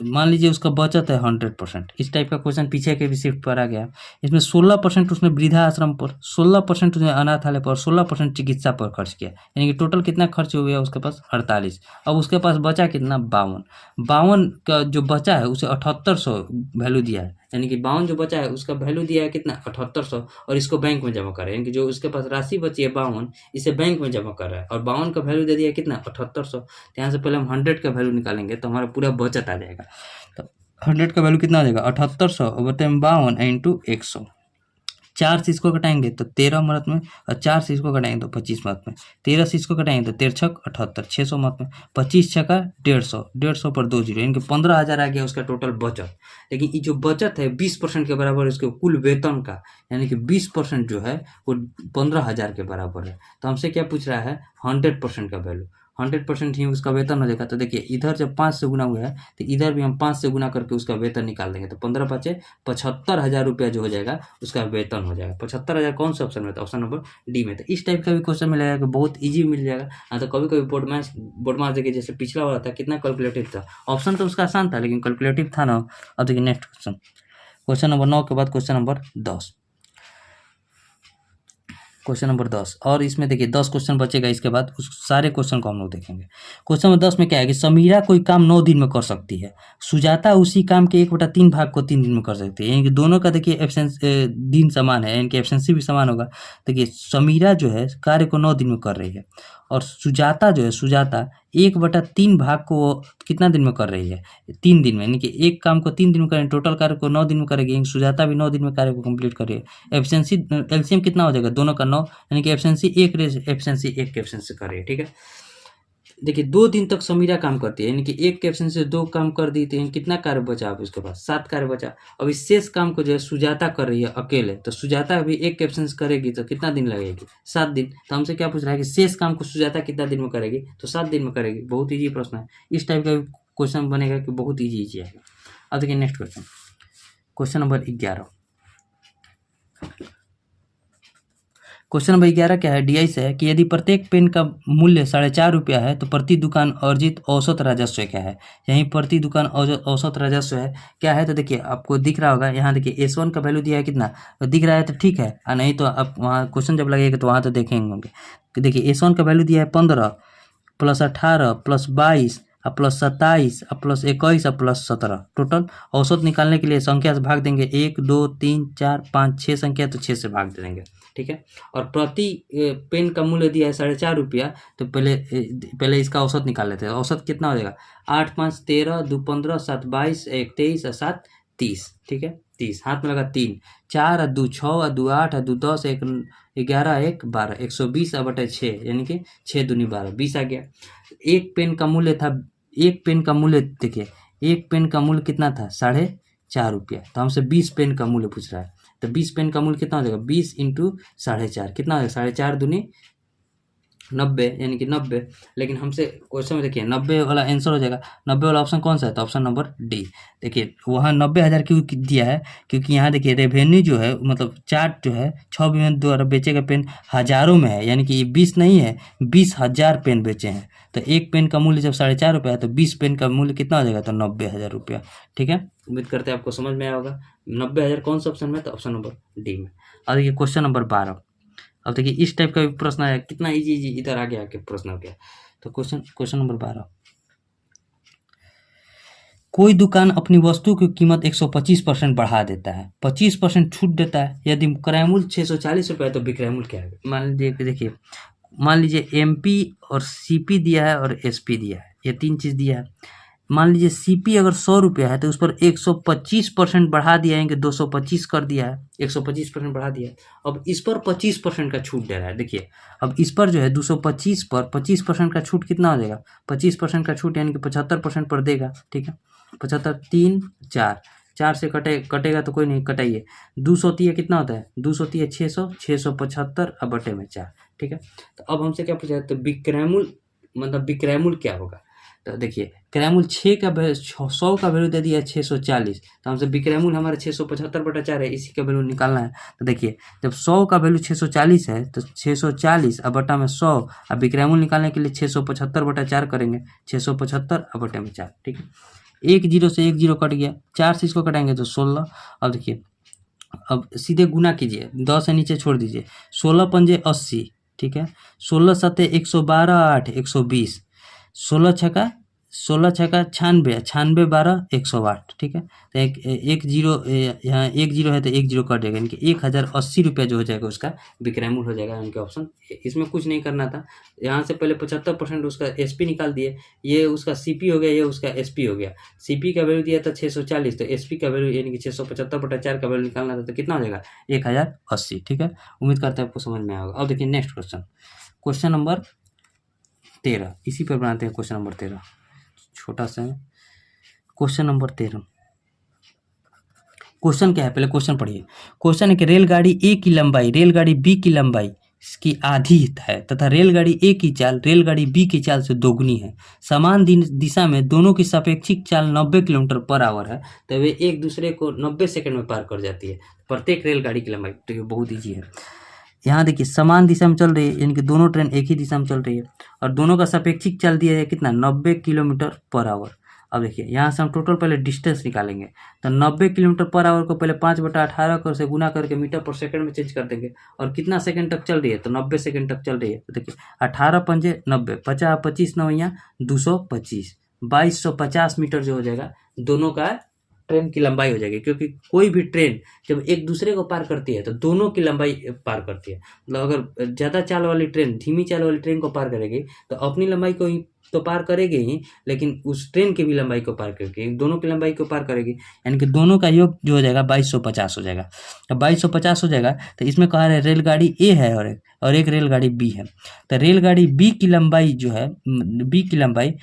Speaker 1: मान लीजिए उसका बचत है 100%, इस टाइप का क्वेश्चन पीछे के भी शिफ्ट पर आ गया। इसमें 16% उसने वृद्धाश्रम पर, 16% उसने अनाथालय पर, 16% चिकित्सा पर खर्च किया, यानी कि टोटल कितना खर्च हो गया उसके पास 48। अब उसके पास बचा कितना 52 का जो बचा है उसे 7800 वैल्यू दिया है, यानी कि 52 जो बचा है उसका वैल्यू दिया है कितना 7800, और इसको बैंक में जमा कर रहे हैं, यानी कि जो उसके पास राशि बची है 52 इसे बैंक में जमा कर रहा है, और 52 का वैल्यू दे दिया कितना 7800। तो यहाँ से पहले हम 100 का वैल्यू निकालेंगे तो हमारा पूरा बचत आ जाएगा। तो 100 का वैल्यू कितना आ जाएगा 7800 और बटे 52 इंटू 100, 4 से इसको घटाएंगे तो 13 मत में, और 4 से इसको घटाएंगे तो 25 मत में, 13 से इसको घटाएंगे तो 13 छक 78, 600 मत में, 25 छका 150, 150 पर 2 जीरो, इनके 15,000 आ गया उसका टोटल बचत। लेकिन ये जो बचत है 20% के बराबर इसके कुल वेतन का, यानी कि 20% जो है वो 15,000 के बराबर है। तो हमसे क्या पूछ रहा है 100% का वैल्यू, 100% ही उसका वेतन हो जाएगा। तो देखिए इधर जब 5 से गुना हुआ है तो इधर भी हम 5 से गुना करके उसका वेतन निकाल देंगे, तो 15 बचे 75,000 रुपया जो हो जाएगा उसका वेतन हो जाएगा। 75,000 कौन सा ऑप्शन में था? ऑप्शन नंबर डी में। तो इस टाइप का भी क्वेश्चन मिलेगा कि बहुत ईजी मिल जाएगा। हाँ, तो कभी कभी बोर्ड मास देखिए जैसे पिछला वाला था कितना कैलकुलेटिव था, ऑप्शन तो उसका आसान था लेकिन कैलकुलेटिव था ना। अब देखिए नेक्स्ट क्वेश्चन, क्वेश्चन नंबर 9 के बाद क्वेश्चन नंबर 10। क्वेश्चन नंबर 10, और इसमें देखिए 10 क्वेश्चन बचेगा, इसके बाद उस सारे क्वेश्चन को हम लोग देखेंगे। क्वेश्चन नंबर 10 में क्या है कि समीरा कोई काम 9 दिन में कर सकती है, सुजाता उसी काम के 1/3 भाग को 3 दिन में कर सकती है, यानी कि दोनों का देखिए एब्सेंस दिन समान है, यानी कि एब्सेंसी भी समान होगा। देखिए समीरा जो है कार्य को 9 दिन में कर रही है और सुजाता जो है, सुजाता 1/3 भाग को वो कितना दिन में कर रही है? 3 दिन में, यानी कि एक काम को 3 दिन में करें, टोटल कार्य को 9 दिन में करेगी, सुजाता भी 9 दिन में कार्य को कंप्लीट कर रही है। एफिशिएंसी एलसीएम कितना हो जाएगा? दोनों का 9, यानी कि एफिशिएंसी 1 एफिशिएंसी 1 के एफिशिएंसी कर रही है, ठीक है। देखिए 2 दिन तक समीरा काम करती है, यानी कि 1 के एफिशिएंसी से 2 काम कर दी, तो कितना कार्य बचा अब उसके पास? 7 कार्य बचा। अब इस शेष काम को जो है सुजाता कर रही है अकेले, तो सुजाता भी 1 के एफिशिएंसी करेगी तो कितना दिन लगेगी? 7 दिन। तो हमसे क्या पूछ रहा है कि शेष काम को सुजाता कितना दिन में करेगी? तो 7 दिन में करेगी। बहुत ईजी प्रश्न है, इस टाइप का क्वेश्चन बनेगा कि बहुत ईजी आएगा। अब देखिए next question, question number 11। Question number 11 क्या है? डीआई से है कि यदि प्रत्येक पेन का मूल्य 4.5 रुपया है तो प्रति दुकान अर्जित औसत राजस्व क्या है? यहीं प्रति दुकान औसत राजस्व है क्या है? तो देखिए आपको दिख रहा होगा, यहाँ देखिए S1 का वैल्यू दिया है कितना, तो दिख रहा है तो ठीक है, नहीं तो आप वहाँ क्वेश्चन जब लगेगा तो वहाँ तो देखेंगे होंगे। देखिए S1 का वैल्यू दिया है 15 + 18 + 22 + 27 + 21 + 17। टोटल औसत निकालने के लिए संख्या से भाग देंगे, 1 2 3 4 5 6 संख्या, तो 6 से भाग दे देंगे, ठीक है। और प्रति पेन का मूल्य दिया है 4.5 रुपया, तो पहले इसका औसत निकाल लेते हैं। औसत कितना हो जाएगा? 8 5 13 2 15 7 22 1 23 7 30, ठीक है। 30 हाथ में लगा 3, 4 और 2 6 और 2 8 और 2 10 1 11 1 12 120/6, यानी कि 6 दूनी 12 20 आ गया। एक पेन का मूल्य था, एक पेन का मूल्य देखिए, एक पेन का मूल्य कितना था? 4.5 रुपया। तो हमसे 20 पेन का मूल्य पूछ रहा है, तो 20 पेन का मूल्य कितना हो जाएगा? 20 × 4.5 कितना हो जाएगा? 4.5 दूनी 90, यानी कि 90। लेकिन हमसे क्वेश्चन में देखिए 90 वाला आंसर हो जाएगा। 90 वाला ऑप्शन कौन सा है? तो ऑप्शन नंबर डी। देखिए वहाँ 90,000 क्यों दिया है? क्योंकि यहाँ देखिए रेवेन्यू जो है, मतलब चार्ट जो है 6 विभिन्न द्वारा बेचे गए पेन हजारों में है, यानी कि ये 20 नहीं है, 20,000 पेन बेचे हैं। तो एक पेन का मूल्य जब 4.5 रुपया है तो 20 पेन का मूल्य कितना हो जाएगा? तो 90,000 रुपया, ठीक है। उम्मीद करते हैं आपको समझ में आया होगा। 90,000 कौन सा ऑप्शन में? तो ऑप्शन नंबर डी में। और देखिए क्वेश्चन नंबर 12। अब देखिए इस टाइप का भी प्रश्न है, कितना इजी इधर आ गया के प्रश्न हो गया। तो क्वेश्चन नंबर 12, कोई दुकान अपनी वस्तु की कीमत 125% बढ़ा देता है, 25% छूट देता है, यदि क्रय मूल्य 640 रुपये तो विक्रय मूल्य क्या है? मान लीजिए देखिए, मान लीजिए एमपी और सीपी दिया है और एसपी दिया है, ये 3 चीज़ दिया है। मान लीजिए सीपी अगर 100 रुपया है तो उस पर 125% बढ़ा दिया है कि 225 कर दिया है, 125% बढ़ा दिया है। अब इस पर 25% का छूट दे रहा है। देखिए अब इस पर जो है 225 पर 25% का छूट कितना हो जाएगा? 25% का छूट यानी कि 75% पर देगा, ठीक है। 75 3 4 4 से कटेगा तो कोई नहीं, कटाइए। 200 कितना होता है? 200 600 675 अब बटे में 4, ठीक है। तो अब हमसे क्या पूछा है? तो विक्रय मूल्य, मतलब विक्रय मूल्य क्या होगा? तो देखिए क्रय मूल्य 100 का वैल्यू दे दिया 640, तो हमसे विक्रय मूल्य हमारा 675/4 है, इसी का वैल्यू निकालना है। तो देखिए जब 100 का वैल्यू 640 है तो 640 अब बटा में 100, अब विक्रय मूल्य निकालने के लिए 675/4 करेंगे, 675 अब बटे में 4, ठीक है। 1 0 से 1 0 कट गया, 4 से इसको कटाएंगे तो 16। अब देखिए अब सीधे गुना कीजिए, 10 से नीचे छोड़ दीजिए, 16 पंजे 80, ठीक है। 16 सत्ते 112 8 120, 16 छक्का 96 96 12 108, ठीक है। तो एक जीरो यहाँ 1 0 है तो 1 0 कट जाएगा, यानी कि 1080 रुपया जो हो जाएगा उसका विक्रय मूल्य हो जाएगा, यानी कि ऑप्शन। इसमें कुछ नहीं करना था, यहाँ से पहले 75% उसका एसपी निकाल दिए, ये उसका सीपी हो गया, ये उसका एसपी हो गया। सीपी का वैल्यू दिया था 640, तो एसपी का वैल्यू यानी कि 675/4 का वैल्यू निकालना था, तो कितना हो जाएगा? 1080, ठीक है। उम्मीद करते हैं आपको समझ में आएगा। अब देखिए नेक्स्ट क्वेश्चन, क्वेश्चन नंबर 13, इसी पर बनाते हैं क्वेश्चन नंबर 13, छोटा सा है क्वेश्चन नंबर 13। क्वेश्चन क्या है? पहले क्वेश्चन पढ़िए। क्वेश्चन है कि रेलगाड़ी ए की लंबाई रेलगाड़ी बी की लंबाई की आधी है तथा रेलगाड़ी ए की चाल रेलगाड़ी बी की चाल से दोगुनी है, समान दिशा में दोनों की सापेक्षिक चाल 90 किलोमीटर पर आवर है, तो वे एक दूसरे को 90 सेकंड में पार कर जाती है, प्रत्येक रेलगाड़ी की लंबाई। तो ये बहुत ईजी है। यहाँ देखिए समान दिशा में चल रही है, यानी कि दोनों ट्रेन एक ही दिशा में चल रही है और दोनों का सापेक्षिक चाल दिया है कितना, 90 किलोमीटर पर आवर। अब देखिए यहाँ से हम टोटल पहले डिस्टेंस निकालेंगे, तो 90 किलोमीटर पर आवर को पहले 5/18 कर से गुना करके मीटर पर सेकंड में चेंज कर देंगे, और कितना सेकंड तक चल रही है, तो 90 सेकंड तक चल रही है। तो देखिए 18 पंजे 90, 50 25 9 225, 2250 मीटर जो हो जाएगा दोनों का ट्रेन की लंबाई हो जाएगी, क्योंकि कोई भी ट्रेन जब एक दूसरे को पार करती है तो दोनों की लंबाई पार करती है। मतलब अगर ज़्यादा चाल वाली ट्रेन धीमी चाल वाली ट्रेन को पार करेगी तो अपनी लंबाई को ही तो पार करेगी ही, लेकिन उस ट्रेन की भी लंबाई को पार करेगी, दोनों की लंबाई को पार करेगी, यानी कि दोनों का योग जो हो जाएगा 2250 हो जाएगा। अब 2250 हो जाएगा तो इसमें कहा है रेलगाड़ी ए है और एक रेलगाड़ी बी है। तो रेलगाड़ी बी की लंबाई जो है, बी की लंबाई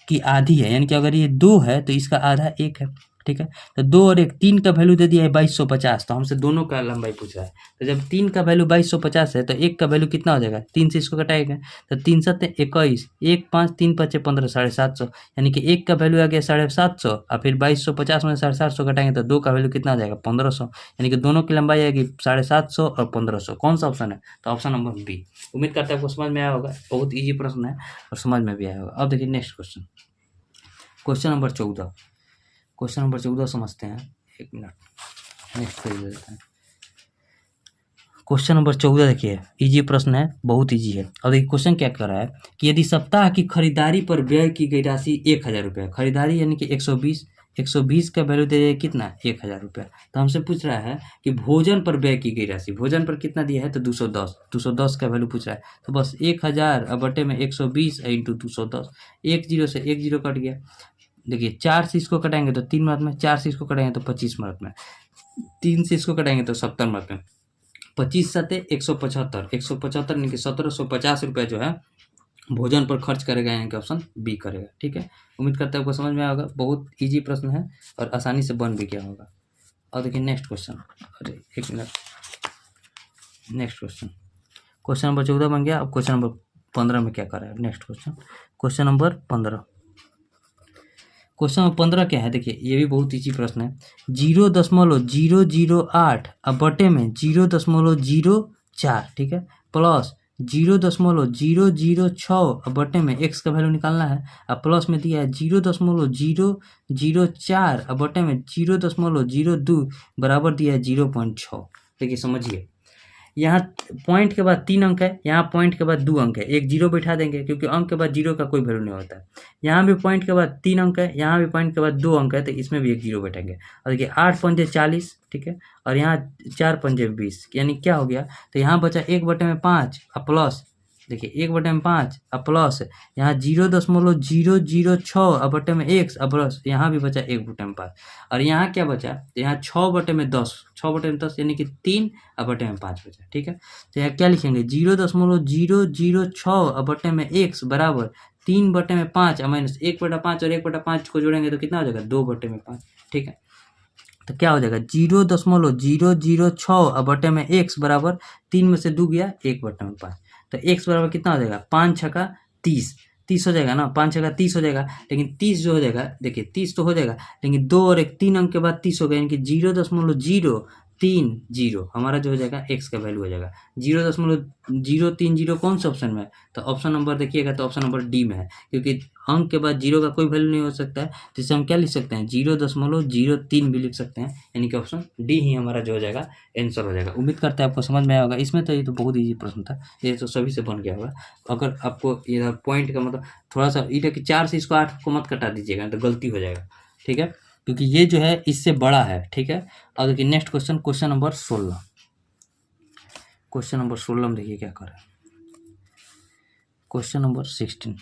Speaker 1: की आधी है, यानी कि अगर ये 2 है तो इसका आधा 1 है, ठीक है। तो 2 और 1 3 का वैल्यू दे दिया है 2250, तो हमसे दोनों का लंबाई पूछ रहा है। तो जब 3 का वैल्यू 2250 है तो 1 का वैल्यू कितना हो जाएगा, 3 से इसको घटाएगा तो 3 7 21, 1 5 3 5 15 750, यानी कि 1 का वैल्यू आ गया 750 और फिर 2250 में 750 घटाएंगे तो 2 का वैल्यू कितना आ जाएगा 1500, यानी कि दोनों की लंबाई आएगी 750 और 1500। कौन सा ऑप्शन है, तो ऑप्शन नंबर बी। उम्मीद करता है आपको समझ में आया होगा, बहुत ईजी प्रश्न है और समझ में भी आया होगा। अब देखिए next question, question number 14। Question number 14 समझते हैं, 1 मिनट नेक्स्ट पेज लेते हैं। क्वेश्चन नंबर 14 देखिए इजी प्रश्न है, बहुत इजी है। और देखिए क्वेश्चन क्या कर रहा है कि यदि सप्ताह की खरीदारी पर व्यय की गई राशि 1000 रुपये, खरीदारी यानी कि 120 का वैल्यू दे दिया कितना 1000 रुपये, तो हमसे पूछ रहा है कि भोजन पर व्यय की गई राशि, भोजन पर कितना दिया है तो 210 का वैल्यू पूछ रहा है। तो बस 1000 बटे में 120 इंटू 210, 1 0 से 1 0 कट गया। देखिए 4 से इसको कटाएंगे तो 3 मिनट में, 4 से इसको कटाएंगे तो 25 मिनट में, 3 से इसको कटाएंगे तो 70 मिनट में, 25 सते 175, 175 यानी कि 1750 रुपये जो है भोजन पर खर्च करेगा, यानी कि ऑप्शन बी करेगा। ठीक है, उम्मीद करता है आपको समझ में आया होगा, बहुत इजी प्रश्न है और आसानी से बन भी गया होगा। और देखिए नेक्स्ट क्वेश्चन, अरे 1 minute, next question, question number 14 बन गया। अब क्वेश्चन नंबर 15 में क्या कर रहा है, next question, question number 15। Question number 15 क्या है, देखिए ये भी बहुत ईजी प्रश्न है। 0.008 अब बटे में 0.04, ठीक है, प्लस 0.006 अब बटे में x का वैल्यू निकालना है, अब प्लस में दिया है 0.004 अब बटे में 0.02 बराबर दिया है 0.6। देखिए समझिए, यहाँ पॉइंट के बाद 3 अंक है, यहाँ पॉइंट के बाद 2 अंक है, एक जीरो बैठा देंगे क्योंकि अंक के बाद जीरो का कोई वैल्यू नहीं होता है। यहाँ भी पॉइंट के बाद 3 अंक है, यहाँ भी पॉइंट के बाद 2 अंक है, तो इसमें भी एक जीरो बैठेंगे। और देखिए 8 पंजे 40, ठीक है, और यहाँ 4 पंजे 20, यानी क्या हो गया, तो यहाँ बचा 1/5 और प्लस, देखिए 1/5 और प्लस यहाँ 0.006 और बटे में x और प्लस यहाँ भी बचा 1/5, और यहाँ क्या बचा, तो यहाँ 6/10, 6/10 यानी कि 3 और बटे में 5 बचा। ठीक है, तो यहाँ क्या लिखेंगे 0.006 और बटे में x बराबर 3/5 और माइनस 1/5 और 1/5 को जोड़ेंगे तो कितना हो जाएगा 2/5। ठीक है, तो क्या हो जाएगा 0.006 और बटे में x बराबर 3 में से 2 गया 1/5, तो x बराबर कितना हो जाएगा 5 छक्का 30 हो जाएगा ना, 5 छक्का 30 हो जाएगा। लेकिन 30 जो हो जाएगा, देखिए 30 तो हो जाएगा, लेकिन 2 और 1 3 अंक के बाद 30 हो गया, यानी कि 0.030 हमारा जो हो जाएगा x का वैल्यू हो जाएगा 0.030। कौन सा ऑप्शन में है, तो ऑप्शन नंबर देखिएगा तो ऑप्शन नंबर डी में है, क्योंकि अंक के बाद जीरो का कोई वैल्यू नहीं हो सकता है, जिससे हम क्या लिख सकते हैं 0.03 भी लिख सकते हैं, यानी कि ऑप्शन डी ही हमारा जो हो जाएगा आंसर हो जाएगा। उम्मीद करते हैं आपको समझ में आया होगा। इसमें तो ये तो बहुत ईजी प्रश्न था, ये तो सभी से बन गया होगा। अगर आपको इधर पॉइंट का मतलब थोड़ा सा इधर कि 4 से इसको 8 को मत कटा दीजिएगा, तो गलती हो जाएगा। ठीक है, क्योंकि ये जो है इससे बड़ा है। ठीक है, और देखिए next question, question number 16। Question number 16 में देखिए क्या कर रहा है, क्वेश्चन नंबर 16।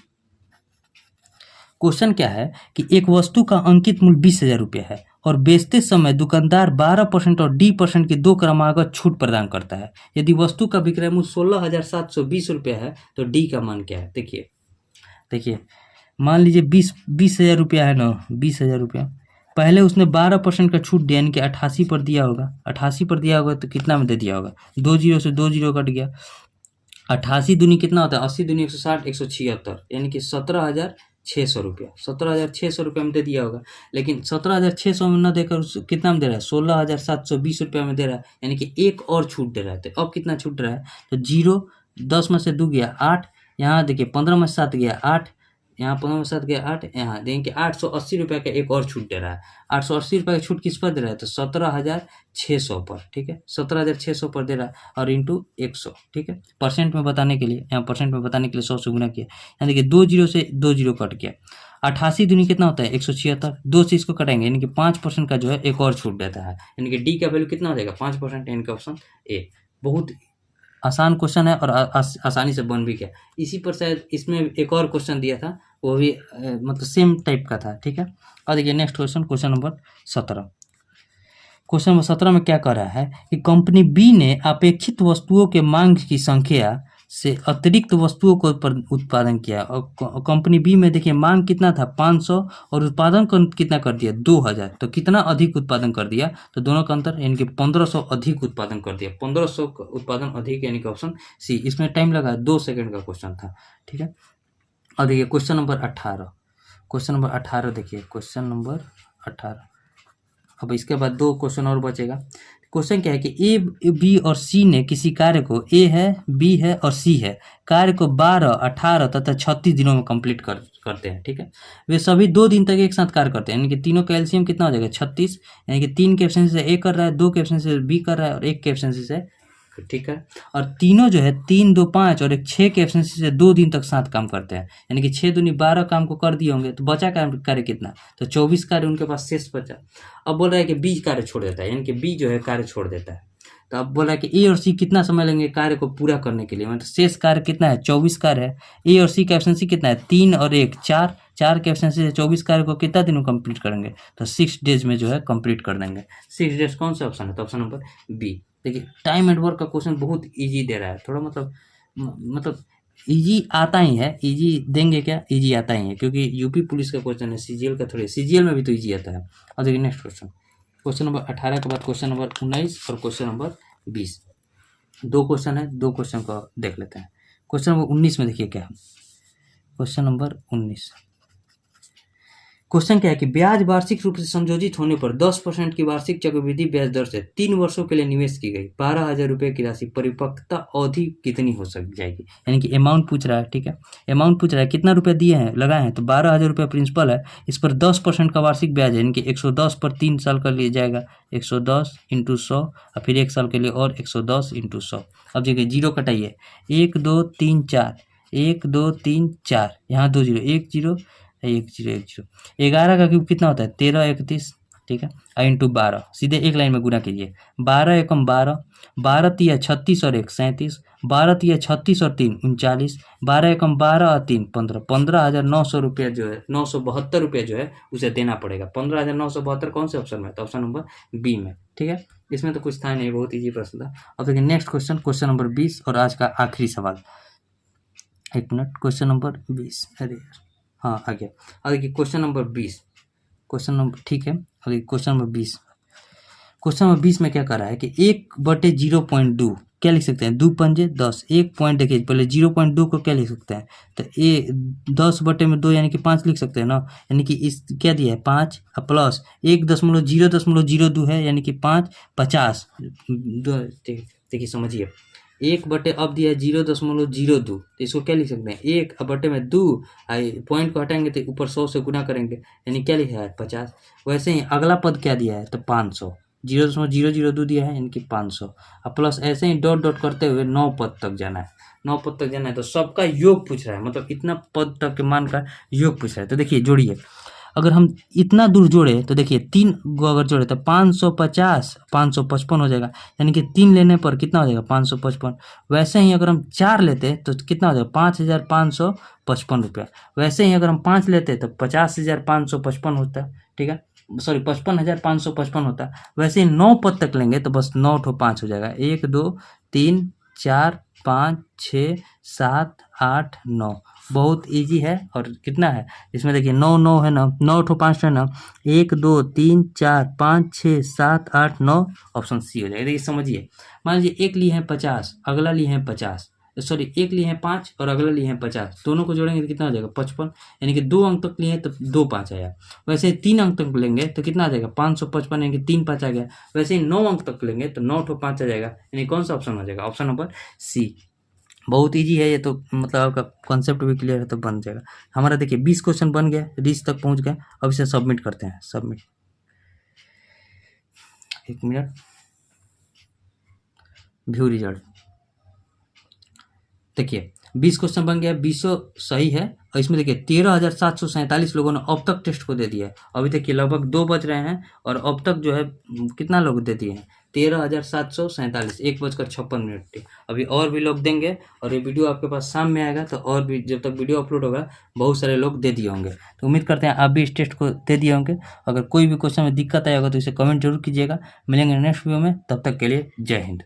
Speaker 1: क्वेश्चन क्या है कि एक वस्तु का अंकित मूल्य 20,000 रुपये है और बेचते समय दुकानदार 12% और D% की 2 क्रमागत छूट प्रदान करता है। यदि वस्तु का विक्रय मूल्य 16,720 रुपये है तो डी का मान क्या है। देखिए मान लीजिए 20,000 रुपया है ना, 20,000 रुपया, पहले उसने 12% का छूट दिया, यानी कि 88 पर दिया होगा, 88 पर दिया होगा तो कितना में दे दिया होगा, 2 जीरो से 2 जीरो कट गया, 88 दूनी कितना होता है, 80 दूनी 160, 176, यानी कि 17,600 रुपया, 17,600 रुपये में दे दिया होगा। लेकिन 17,600 में न देकर कितना में दे रहा है, 16,720 रुपया में दे रहा है, यानी कि एक और छूट दे रहा है। तो अब कितना छूट रहा है, तो 0, 10 में से 2 गया 8, यहाँ देखिए 15 में से 7 गया 8, यहाँ 15 में 7 गया 8, यहाँ देंगे 880 रुपये का एक और छूट दे रहा है। 880 रुपये का छूट किस पर दे रहा है, तो 17,600 पर, ठीक है, 17,600 पर दे रहा है, और इंटू 100, ठीक है। परसेंट में बताने के लिए, यहाँ परसेंट में बताने के लिए 100 से गुना किया, यानी कि 2 जीरो से 2 जीरो कट गया। 88 दूनी कितना होता है, 176, 2 से इसको कटेंगे, यानी कि 5% का जो है एक और छूट देता है, यानी कि डी का वैल्यू कितना हो जाएगा, 5%, यानी कि ऑप्शन ए। बहुत आसान क्वेश्चन है और आसानी से बन भी गया। इसी पर शायद इसमें एक और क्वेश्चन दिया था, वो भी मतलब सेम टाइप का था, ठीक है। और देखिए next question, question number 17। Question number 17 में क्या कह रहा है कि कंपनी बी ने अपेक्षित वस्तुओं के मांग की संख्या से अतिरिक्त वस्तुओं को उत्पादन किया, और कंपनी बी में देखिए मांग कितना था 500 और उत्पादन कितना कर दिया 2000, तो कितना अधिक उत्पादन कर दिया, तो दोनों का अंतर, यानी कि 1500 अधिक उत्पादन कर दिया, 1500 उत्पादन अधिक, यानी कि ऑप्शन सी। इसमें टाइम लगा 2 सेकंड का क्वेश्चन था, ठीक है। और देखिए क्वेश्चन नंबर 18, क्वेश्चन नंबर 18 देखिए, क्वेश्चन नंबर 18। अब इसके बाद 2 क्वेश्चन और बचेगा। क्वेश्चन क्या है कि ए, बी और सी ने किसी कार्य को, ए है, बी है और सी है, कार्य को 12, 18 तथा 36 दिनों में कंप्लीट करते हैं, ठीक है। वे सभी 2 दिन तक एक साथ कार्य करते हैं, यानी कि तीनों का एलसीएम कितना हो जाएगा 36, यानी कि 3 के एब्सेंस से ए कर रहा है, 2 के एब्सेंस से बी कर रहा है और 1 के एब्सेंस से, ठीक है। और तीनों जो है 3, 2, 5 और एक 6 के एब्सेंस से 2 दिन तक साथ काम करते हैं, यानी कि 6 दूनी 12 काम को कर दिए होंगे, तो बचा कार्य कितना, तो 24 कार्य उनके पास शेष बचा। अब बोल रहा है कि बी कार्य छोड़ देता है, यानी कि बी जो है कार्य छोड़ देता है। तो अब बोला कि ए और सी कितना समय लेंगे कार्य को पूरा करने के लिए, मतलब शेष कार्य कितना है 24 कार्य है। ए और सी का एब्सेंसी कितना है 3 और 1 4, 4 के एब्सेंसी से 24 कार्य को कितना दिन में कंप्लीट करेंगे, तो 6 डेज में जो है कंप्लीट कर देंगे। 6 डेज कौन सा ऑप्शन है, तो ऑप्शन नंबर बी। देखिए टाइम एंड वर्क का क्वेश्चन बहुत इजी दे रहा है, थोड़ा मतलब इजी आता ही है, इजी देंगे क्या, इजी आता ही है, क्योंकि यूपी पुलिस का क्वेश्चन है, सीजीएल का थोड़ी, सीजीएल में भी तो इजी आता है। और देखिए नेक्स्ट क्वेश्चन, क्वेश्चन नंबर 18 के बाद क्वेश्चन नंबर 19 और क्वेश्चन नंबर 20, 2 क्वेश्चन है, 2 क्वेश्चन को देख लेते हैं। क्वेश्चन नंबर 19 में देखिए क्या है, क्वेश्चन नंबर 19 क्वेश्चन क्या है कि ब्याज वार्षिक रूप से संयोजित होने पर 10% की वार्षिक चक्रवृद्धि ब्याज दर से 3 वर्षों के लिए निवेश की गई 12,000 रुपये की राशि परिपक्वता अवधि कितनी हो सक जाएगी, यानी कि अमाउंट पूछ रहा है, ठीक है। अमाउंट पूछ रहा है कितना रुपया दिए हैं, लगाए हैं, तो 12,000 रुपये प्रिंसिपल है, इस पर 10% का वार्षिक ब्याज है, यानी कि 110 पर 3 साल का लिए जाएगा, 110 × 100 और फिर 1 साल के लिए और 110 × 100। अब देखिए जीरो कटाइए, 1 2 3 4, 1 2 3 4, यहाँ 2 जीरो, 1 जीरो 1 0 1 0, 11 का क्यूब कितना होता है 13 31, ठीक है, इंटू 12, सीधे एक लाइन में गुना कीजिए, 12 एकम 12, 12 तिया 36 और 1 37, 12 तिया 36 और 3 39, 12 एकम 12 और 3 15, 15,900 रुपया जो है 972 रुपया जो है उसे देना पड़ेगा। 15,972 कौन से ऑप्शन में, तो ऑप्शन नंबर बी में, ठीक है। इसमें तो कुछ था नहीं, बहुत ईजी प्रश्न था। अब देखिए नेक्स्ट क्वेश्चन, क्वेश्चन नंबर 20 और आज का आखिरी सवाल, 1 मिनट, क्वेश्चन नंबर 20, अरे यार हाँ आ गया। और देखिए क्वेश्चन नंबर 20, क्वेश्चन नंबर, ठीक है। और देखिए क्वेश्चन नंबर 20, क्वेश्चन नंबर 20 में क्या कर रहा है कि 1/0.2 क्या लिख सकते हैं, 2 पंजे 10, 1 पॉइंट देखिए पहले 0.2 को क्या लिख सकते हैं, तो 10/2 यानी कि 5 लिख सकते हैं ना, यानी कि इस क्या दिया है 5 प्लस 1.002 है, यानी कि 5 50, देखिए समझिए 1/, अब दिया है 0.02, तो इसको क्या लिख सकते हैं 1/2, पॉइंट को हटाएंगे तो ऊपर 100 से गुना करेंगे, यानी क्या लिखा है 50। वैसे ही अगला पद क्या दिया है, तो 500, 0.002 दिया है, यानी कि 500, और प्लस ऐसे ही डॉट डॉट करते हुए 9 पद तक जाना है, 9 पद तक जाना है, तो सबका योग पूछ रहा है, मतलब इतना पद तक के मान का योग पूछ रहा है। तो देखिए जोड़िए, अगर हम इतना दूर जोड़े तो देखिए 3 को अगर जोड़े तो 550 555 हो जाएगा, यानी कि 3 लेने पर कितना हो जाएगा 555। वैसे ही अगर हम 4 लेते तो कितना हो जाएगा 5,555 रुपया। वैसे ही अगर हम 5 लेते तो 50,555 होता, ठीक है, सॉरी 55,555 होता। वैसे ही 9 पद तक लेंगे तो बस 9 ठो 5 हो जाएगा, 1 2 3 4 5 6 7 8 9, बहुत इजी है। और कितना है इसमें देखिए 9 9 है ना, 9 ठो 5 है ना, 1 2 3 4 5 6 7 8 9, ऑप्शन सी हो जाएगा। देखिए समझिए, मान लीजिए एक लिए हैं 50, अगला लिए हैं 50, सॉरी एक लिए हैं 5 और अगला लिए हैं 50, दोनों को जोड़ेंगे तो कितना आ जाएगा 55, यानी कि 2 अंक तक लिए हैं तो 2 5 आया। वैसे 3 अंक तक लेंगे तो कितना आ जाएगा 555, यानी कि 3 5 आ गया। वैसे ही 9 अंक तक लेंगे तो 9 ठो 5 आ जाएगा, यानी कौन सा ऑप्शन आ जाएगा, ऑप्शन नंबर सी। बहुत ईजी है ये तो, मतलब आपका कॉन्सेप्ट भी क्लियर है तो बन जाएगा। हमारा देखिए 20 क्वेश्चन बन गया, रीच तक पहुंच गए। अब इसे सबमिट करते हैं, सबमिट, 1 मिनट, व्यू रिजल्ट। देखिए 20 क्वेश्चन बन गया, 20 सही है, और इसमें देखिए 13,747 लोगों ने अब तक टेस्ट को दे दिया है। अभी देखिए लगभग 2 बज रहे हैं और अब तक जो है कितना लोग दे दिए हैं 13,747, 1:56 अभी और भी लोग देंगे, और ये वीडियो आपके पास शाम में आएगा तो और भी जब तक वीडियो अपलोड होगा बहुत सारे लोग दे दिए होंगे। तो उम्मीद करते हैं आप भी इस टेस्ट को दे दिए होंगे। अगर कोई भी क्वेश्चन में दिक्कत आया होगा तो इसे कमेंट जरूर कीजिएगा। मिलेंगे नेक्स्ट वीडियो में, तब तक के लिए जय हिंद।